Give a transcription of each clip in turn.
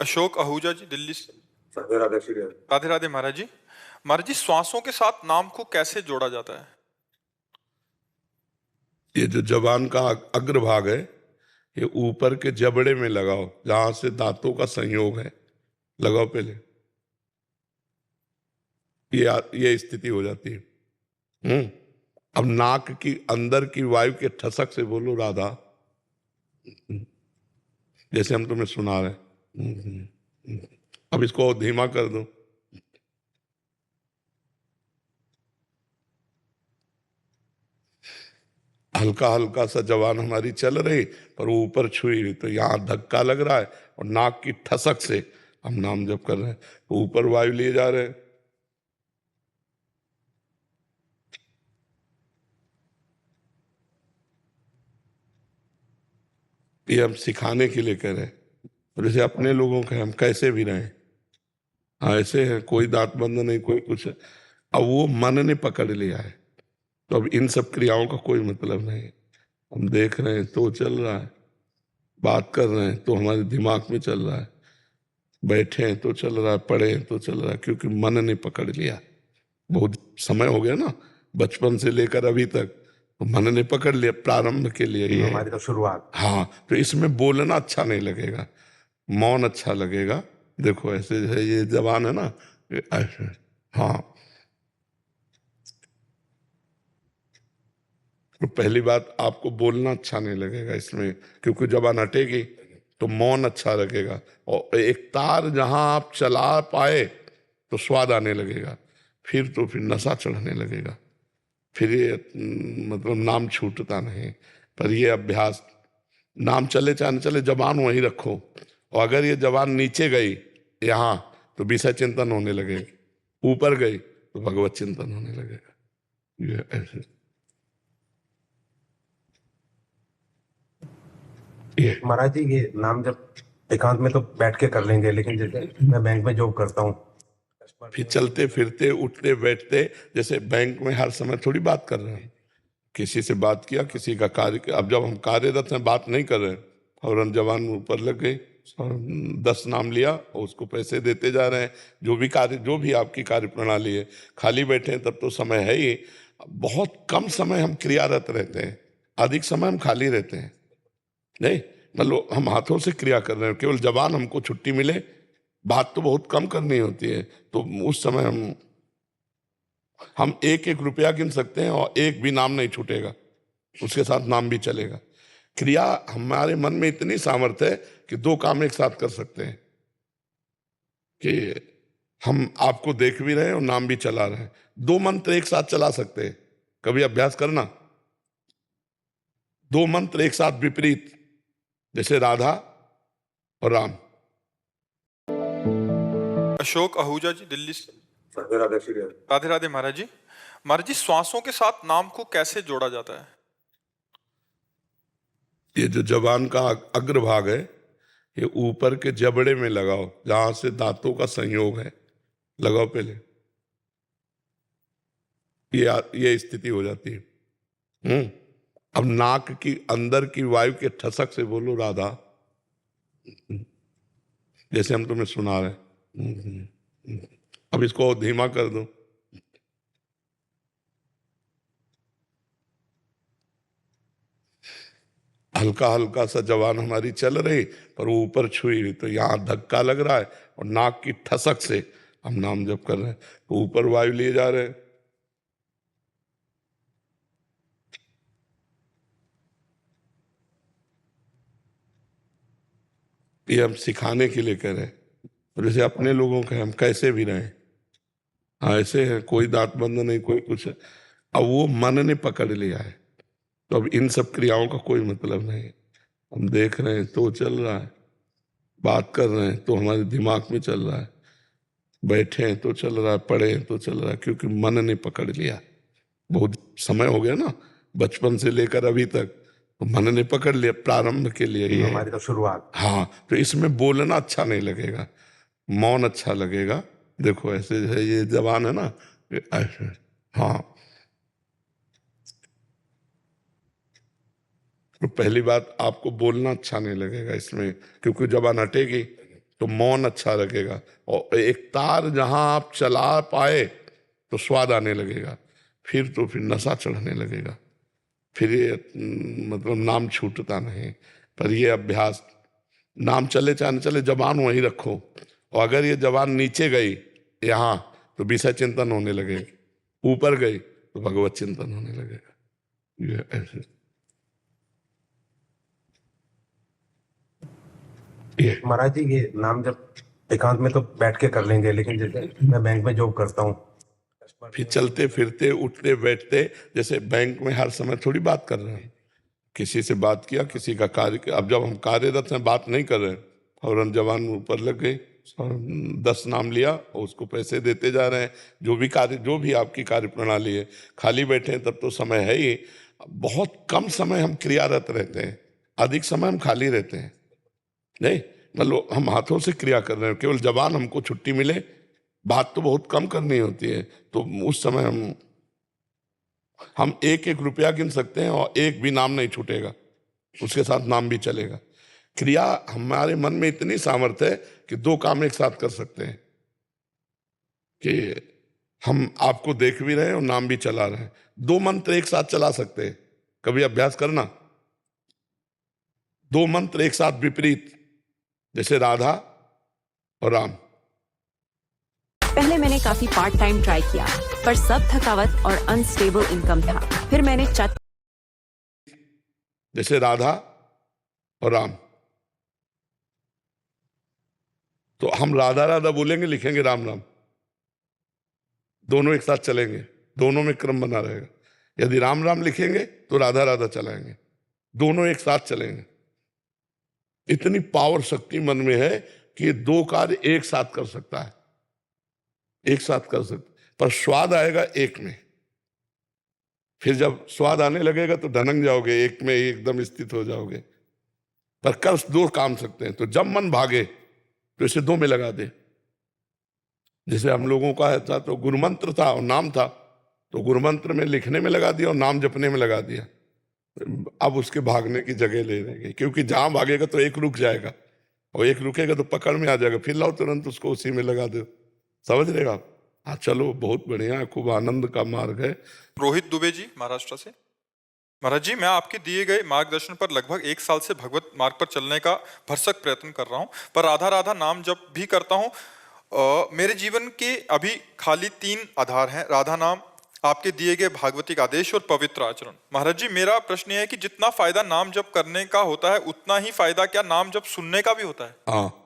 अशोक आहूजा जी, दिल्ली से। राधे राधे श्री राधे। राधे राधे महाराज जी। महाराज जी, श्वासों के साथ नाम को कैसे जोड़ा जाता है? ये जो जबान का अग्रभाग है, ये ऊपर के जबड़े में लगाओ, जहां से दांतों का संयोग है। लगाओ पहले। ये स्थिति हो जाती है। अब नाक की अंदर की वायु के ठसक से बोलो राधा, जैसे हम तुम्हें सुना रहे। अब इसको धीमा कर दो। हल्का हल्का सा जवान हमारी चल रही, पर वो ऊपर छुई हुई, तो यहाँ धक्का लग रहा है और नाक की ठसक से हम नाम जप कर रहे हैं, तो ऊपर वायु लिए जा रहे हैं। ये हम सिखाने के लिए कह रहे हैं, और जैसे अपने लोगों के हम कैसे भी रहें। हाँ, ऐसे है, कोई दांत बंद नहीं, कोई कुछ है। अब वो मन ने पकड़ लिया है, तो अब इन सब क्रियाओं का कोई मतलब नहीं। हम देख रहे हैं तो चल रहा है, बात कर रहे हैं तो हमारे दिमाग में चल रहा है, बैठे हैं तो चल रहा है, पढ़े हैं तो चल रहा है, क्योंकि मन ने पकड़ लिया। बहुत समय हो गया ना, बचपन से लेकर अभी तक, तो मन ने पकड़ लिया। प्रारंभ के लिए ही है, हमारी तो शुरुआत। हाँ, तो इसमें बोलना अच्छा नहीं लगेगा, मौन अच्छा लगेगा। देखो ऐसे है, ये जबान है ना, ऐसे। हाँ, तो पहली बात, आपको बोलना अच्छा नहीं लगेगा इसमें, क्योंकि जबान हटेगी तो मौन अच्छा लगेगा। और एक तार जहां आप चला पाए तो स्वाद आने लगेगा, फिर नशा चढ़ने लगेगा, फिर ये मतलब नाम छूटता नहीं। पर ये अभ्यास, नाम चले चाहे न चले, जबान वहीं रखो। और अगर ये जबान नीचे गई यहाँ, तो विषय चिंतन होने लगेगा, ऊपर गई तो भगवत चिंतन होने लगेगा। ये ऐसे ये महाराज जी, ये नाम जब एकांत में तो बैठ के कर लेंगे, लेकिन जैसे मैं बैंक में जॉब करता हूँ, फिर चलते फिरते उठते बैठते, जैसे बैंक में हर समय थोड़ी बात कर रहे हैं। किसी से बात किया, किसी का कार्य किया। अब जब हम कार्यरत हैं, बात नहीं कर रहे हैं, फौरन जवान ऊपर लग गई, और 10 नाम लिया और उसको पैसे देते जा रहे हैं। जो भी कार्य, जो भी आपकी कार्य प्रणाली है, खाली बैठे हैं तब तो समय है ही। बहुत कम समय हम क्रियारत रहते हैं, अधिक समय हम खाली रहते हैं। नहीं, मतलब हम हाथों से क्रिया कर रहे हैं, केवल जबान हमको छुट्टी मिले, बात तो बहुत कम करनी होती है, तो उस समय हम एक एक रुपया गिन सकते हैं और एक भी नाम नहीं छूटेगा, उसके साथ नाम भी चलेगा। क्रिया, हमारे मन में इतनी सामर्थ्य है कि 2 काम एक साथ कर सकते हैं, कि हम आपको देख भी रहे हैं और नाम भी चला रहे हैं। 2 मंत्र एक साथ चला सकते हैं, कभी अभ्यास करना। 2 मंत्र एक साथ विपरीत, जैसे राधा और राम। अशोक आहूजा जी, दिल्ली से। राधे राधे श्री राधे। राधे राधे महाराज जी। महाराज जी, श्वासों के साथ नाम को कैसे जोड़ा जाता है? ये जो जबान का अग्रभाग है, ये ऊपर के जबड़े में लगाओ, जहां से दांतों का संयोग है। लगाओ पहले। ये स्थिति हो जाती है। अब नाक की अंदर की वायु के ठसक से बोलो राधा, जैसे हम तुम्हें सुना रहे। अब इसको धीमा कर दो। हल्का हल्का सा जवान हमारी चल रही, पर वो ऊपर छुई हुई, तो यहाँ धक्का लग रहा है और नाक की ठसक से हम नाम जप कर रहे हैं, तो ऊपर वायु लिए जा रहे हैं। ये हम सिखाने के लिए कह रहे हैं, और जैसे अपने लोगों के हम कैसे भी रहें। हाँ, ऐसे है, कोई दांत बंद नहीं, कोई कुछ है। अब वो मन ने पकड़ लिया है, तो अब इन सब क्रियाओं का कोई मतलब नहीं। हम देख रहे हैं तो चल रहा है, बात कर रहे हैं तो हमारे दिमाग में चल रहा है, बैठे हैं तो चल रहा है, पढ़े हैं तो चल रहा है, क्योंकि मन ने पकड़ लिया। बहुत समय हो गया ना, बचपन से लेकर अभी तक, तो मन ने पकड़ लिया। प्रारंभ के लिए ही है, हमारी तो शुरुआत। हाँ, तो इसमें बोलना अच्छा नहीं लगेगा, मौन अच्छा लगेगा। देखो ऐसे है, ये जबान है ना, ऐसे। हाँ, तो पहली बात, आपको बोलना अच्छा नहीं लगेगा इसमें, क्योंकि जबान हटेगी तो मौन अच्छा लगेगा, और एक तार जहां आप चला पाए तो स्वाद आने लगेगा, फिर नशा चढ़ने लगेगा, फिर ये मतलब नाम छूटता नहीं। पर ये अभ्यास, नाम चले चाहे न चले, जबान वहीं रखो, और अगर ये जबान नीचे गई यहाँ तो विषय चिंतन होने लगेगा, ऊपर गई तो भगवत चिंतन होने लगेगा। ये ऐसे ये महाराज जी, ये नाम जब एकांत में तो बैठ के कर लेंगे, लेकिन जैसे मैं बैंक में जॉब करता हूँ, फिर चलते फिरते उठते बैठते, जैसे बैंक में हर समय थोड़ी बात कर रहे हैं, किसी से बात किया, किसी का कार्य किया। अब जब हम कार्यरत हैं, बात नहीं कर रहे हैं, फौरन जवान ऊपर लग गई, 10 नाम लिया और उसको पैसे देते जा रहे हैं। जो भी कार्य, जो भी आपकी कार्य प्रणाली है, खाली बैठे हैं तब तो समय है ही, बहुत कम समय हम क्रियारत रहते हैं, अधिक समय हम खाली रहते हैं। नहीं, मतलब हम हाथों से क्रिया कर रहे हैं, केवल जबान हमको छुट्टी मिले, बात तो बहुत कम करनी होती है, तो उस समय हम एक एक रुपया गिन सकते हैं और एक भी नाम नहीं छूटेगा, उसके साथ नाम भी चलेगा। क्रिया, हमारे मन में इतनी सामर्थ्य है कि 2 काम एक साथ कर सकते हैं, कि हम आपको देख भी रहे हैं और नाम भी चला रहे हैं। 2 मंत्र एक साथ चला सकते हैं, कभी अभ्यास करना। 2 मंत्र एक साथ विपरीत, जैसे राधा और राम। पहले मैंने काफी पार्ट टाइम ट्राई किया, पर सब थकावट और अनस्टेबल इनकम था। फिर मैंने जैसे राधा और राम, तो हम राधा राधा बोलेंगे, लिखेंगे राम राम, दोनों एक साथ चलेंगे, दोनों में क्रम बना रहेगा। यदि राम राम लिखेंगे तो राधा राधा चलाएंगे, दोनों एक साथ चलेंगे। इतनी पावर शक्ति मन में है कि 2 कार्य एक साथ कर सकता है, एक साथ कर सकता, पर स्वाद आएगा एक में। फिर जब स्वाद आने लगेगा तो ढनक जाओगे, एक में एकदम स्थित हो जाओगे। पर कर 2 काम सकते हैं, तो जब मन भागे तो इसे 2 में लगा दे। जैसे हम लोगों का था तो गुरुमंत्र था और नाम था, तो गुरुमंत्र में लिखने में लगा दिया और नाम जपने में लगा दिया। अब उसके भागने की जगह ले लेंगे, क्योंकि जहां भागेगा तो एक रुक जाएगा, और एक रुकेगा तो पकड़ में आ जाएगा, फिर लाओ तुरंत उसको उसी में लगा दो। समझ रहे आप? हाँ, चलो, बहुत बढ़िया, खूब आनंद का मार्ग है। रोहित दुबे जी, महाराष्ट्र से। महाराज जी, मैं आपके दिए गए मार्गदर्शन पर लगभग 1 साल से भगवत मार्ग पर चलने का भरसक प्रयत्न कर रहा हूँ, पर राधा राधा नाम जब भी करता हूँ, मेरे जीवन के अभी खाली 3 आधार हैं: राधा नाम, आपके दिए गए भागवतिक आदेश और पवित्र आचरण। महाराज जी, मेरा प्रश्न यह है कि जितना फायदा नाम जप करने का होता है, उतना ही फायदा क्या नाम जप सुनने का भी होता है? हाँ,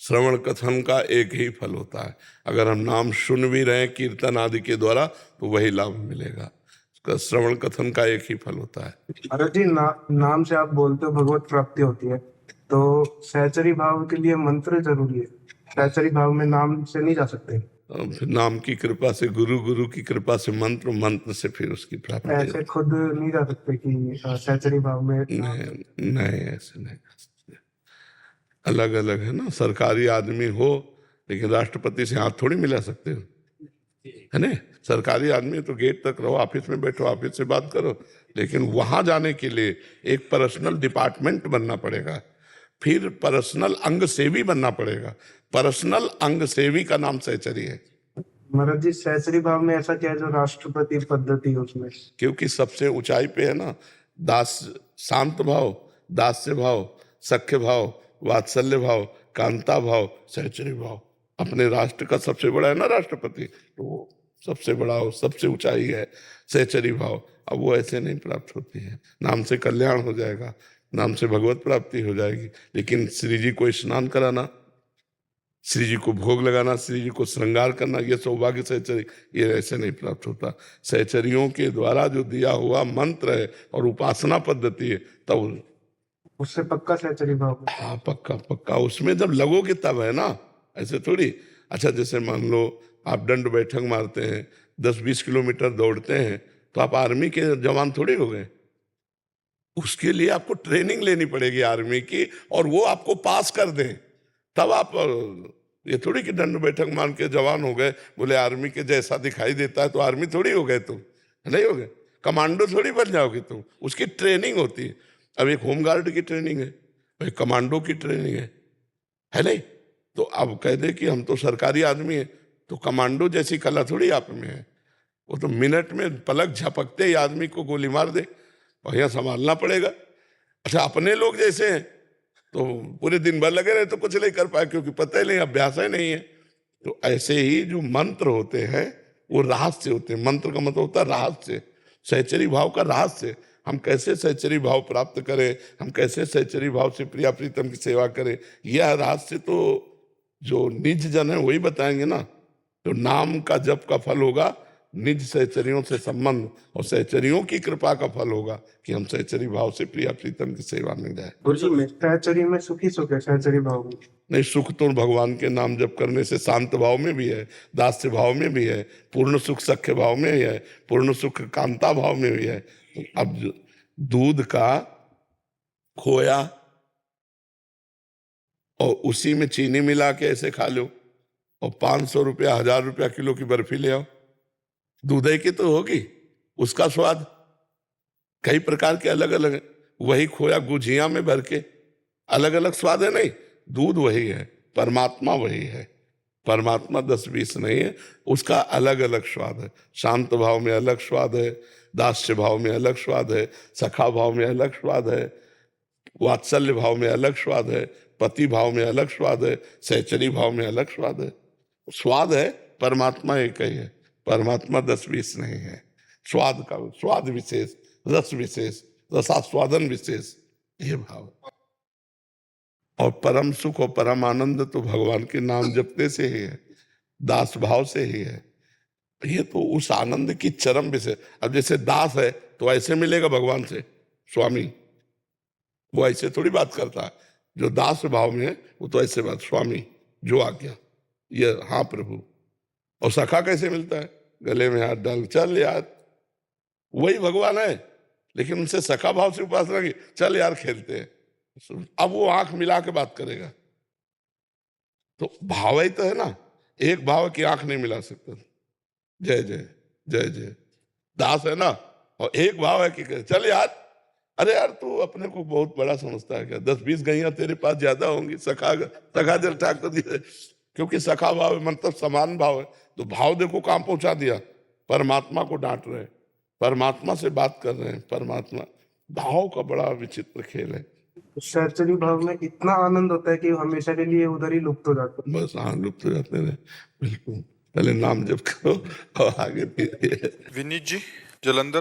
श्रवण कथन का एक ही फल होता है। अगर हम नाम सुन भी रहे हैं कीर्तन आदि के द्वारा, तो वही लाभ मिलेगा। उसका श्रवण कथन का एक ही फल होता है। महाराज जी, नाम से आप बोलते हो भगवत प्राप्ति होती है, तो सहचरी भाव के लिए मंत्र जरूरी है। सहचरी भाव में नाम से नहीं जा सकते। फिर नाम की कृपा से, गुरु, गुरु की कृपा से मंत्र, मंत्र से फिर उसकी प्राप्ति। ऐसे खुद नहीं जा सकते कि सहचरी भाव में? नहीं नहीं, ऐसे नहीं कर सकते। अलग अलग है ना। सरकारी आदमी हो लेकिन राष्ट्रपति से हाथ थोड़ी मिला सकते हो, है ना। सरकारी आदमी तो गेट तक रहो, ऑफिस में बैठो, ऑफिस से बात करो, लेकिन वहां जाने के लिए एक पर्सनल डिपार्टमेंट बनना पड़ेगा, फिर पर्सनल अंग सेवी बनना पड़ेगा। पर्सनल अंग सेवी का नाम सहचरी है। महाराज जी, सहचरी भाव में ऐसा क्या है जो राष्ट्रपति पद्धति है उसमें? क्योंकि सबसे ऊंचाई पे है ना, दास, शांत भाव, दास्य भाव, सख्य भाव, वात्सल्य भाव, कांता भाव, सहचरी भाव। अपने राष्ट्र का सबसे बड़ा है ना राष्ट्रपति, तो वो सबसे बड़ा हो, सबसे ऊंचाई है सहचरी भाव। अब वो ऐसे नहीं प्राप्त होती है। नाम से कल्याण हो जाएगा, नाम से भगवत प्राप्ति हो जाएगी, लेकिन श्री जी को स्नान कराना, श्री जी को भोग लगाना, श्री जी को श्रृंगार करना, ये सौभाग्य सहचरी, ये ऐसे नहीं प्राप्त होता। सहचरियों के द्वारा जो दिया हुआ मंत्र है और उपासना पद्धति है, तब उससे पक्का सहचरी भाव। हाँ, पक्का पक्का। उसमें जब लगोगे तब है ना, ऐसे थोड़ी। अच्छा, जैसे मान लो आप दंड बैठक मारते हैं, 10-20 किलोमीटर दौड़ते हैं, तो आप आर्मी के जवान थोड़ी हो गए। उसके लिए आपको ट्रेनिंग लेनी पड़ेगी आर्मी की, और वो आपको पास कर दें, तब आप। ये थोड़ी कि दंड बैठक मान के जवान हो गए, बोले आर्मी के जैसा दिखाई देता है तो आर्मी थोड़ी हो गए तुम, नहीं हो गए। कमांडो थोड़ी बन जाओगे तुम, उसकी ट्रेनिंग होती है। अब एक होमगार्ड की ट्रेनिंग है, एक कमांडो की ट्रेनिंग है नहीं। तो अब कह दे कि हम तो सरकारी आदमी है, तो कमांडो जैसी कला थोड़ी आप में है। वो तो मिनट में पलक झपकते ही आदमी को गोली मार दे, भैया संभालना पड़ेगा। अच्छा, अपने लोग जैसे हैं तो पूरे दिन भर लगे रहे तो कुछ नहीं कर पाए, क्योंकि पता ही नहीं, अभ्यास ही नहीं है। तो ऐसे ही जो मंत्र होते हैं वो रहस्य होते हैं। मंत्र का मतलब होता है रहस्य, सहचरी भाव का रहस्य। हम कैसे सहचरी भाव प्राप्त करें, हम कैसे सहचरी भाव से प्रिया प्रीतम की सेवा करें, यह रहस्य तो जो निज जन है वही बताएंगे ना। तो नाम का जप का फल होगा निज सहचरियों से संबंध, और सहचरियों की कृपा का फल होगा कि हम सहचरी भाव से प्रिया प्रीतम की सेवा में जाए। गुरुजी में सहचरी में सुखी सुख है, सहचरी भाव में नहीं, सुख तो भगवान के नाम जप करने से शांत भाव में भी है, दास्य भाव में भी है, पूर्ण सुख सख्य भाव में भी है, पूर्ण सुख कांता भाव में भी है। अब दूध का खोया और उसी में चीनी मिला के ऐसे खा लो, और 500 रुपया 1000 रुपया किलो की बर्फी ले आओ, दूध की तो होगी, उसका स्वाद कई प्रकार के अलग अलग है। वही खोया गुझिया में भर के अलग अलग स्वाद है, नहीं, दूध वही है, परमात्मा वही है। परमात्मा 10-20 नहीं है, उसका अलग अलग स्वाद है। शांत भाव में अलग स्वाद है, दास्य भाव में अलग स्वाद है, सखा भाव में अलग स्वाद है, वात्सल्य भाव में अलग स्वाद है, पति भाव में अलग स्वाद है, सहचरी भाव में अलग स्वाद है। स्वाद है, परमात्मा एक ही है, परमात्मा 10-20 नहीं है। स्वाद का स्वाद विशेष, रस विशेष, रसास्वादन विशेष, ये भाव। और परम सुख और परम आनंद तो भगवान के नाम जपने से ही है, दास भाव से ही है। ये तो उस आनंद की चरम विषय। अब जैसे दास है तो ऐसे मिलेगा भगवान से स्वामी, वो ऐसे थोड़ी बात करता है। जो दास भाव में है वो तो ऐसे बात, स्वामी जो आज्ञा, ये हाँ प्रभु। और सखा कैसे मिलता है, गले में हाथ डाल, चल यार, वही भगवान है, लेकिन उनसे सखा भाव से उपासना की, चल यार खेलते हैं। अब वो आंख मिला के बात करेगा, तो भाव ही तो है ना। एक भाव की आंख नहीं मिला सकता, जय जय जय जय, दास है ना। और एक भाव है कि चल यार, अरे यार तू अपने को बहुत बड़ा समझता है क्या, 10-20 गैया तेरे पास ज्यादा होंगी, सखा जल ठाक दिए, क्योंकि सखा भाव है, मतलब समान भाव है। तो भाव देखो कहां पहुंचा दिया, परमात्मा को डांट रहे हैं, परमात्मा से बात कर रहे हैं। परमात्मा भाव का बड़ा विचित्र खेल है। सहचरी भाव में इतना आनंद होता है कि हमेशा के लिए उधर ही लुप्त हो जाता है। बस हाँ, लुप्त हो जाते रहे, बिल्कुल। पहले नाम जप करो और आगे विनीत जी, जलंधर।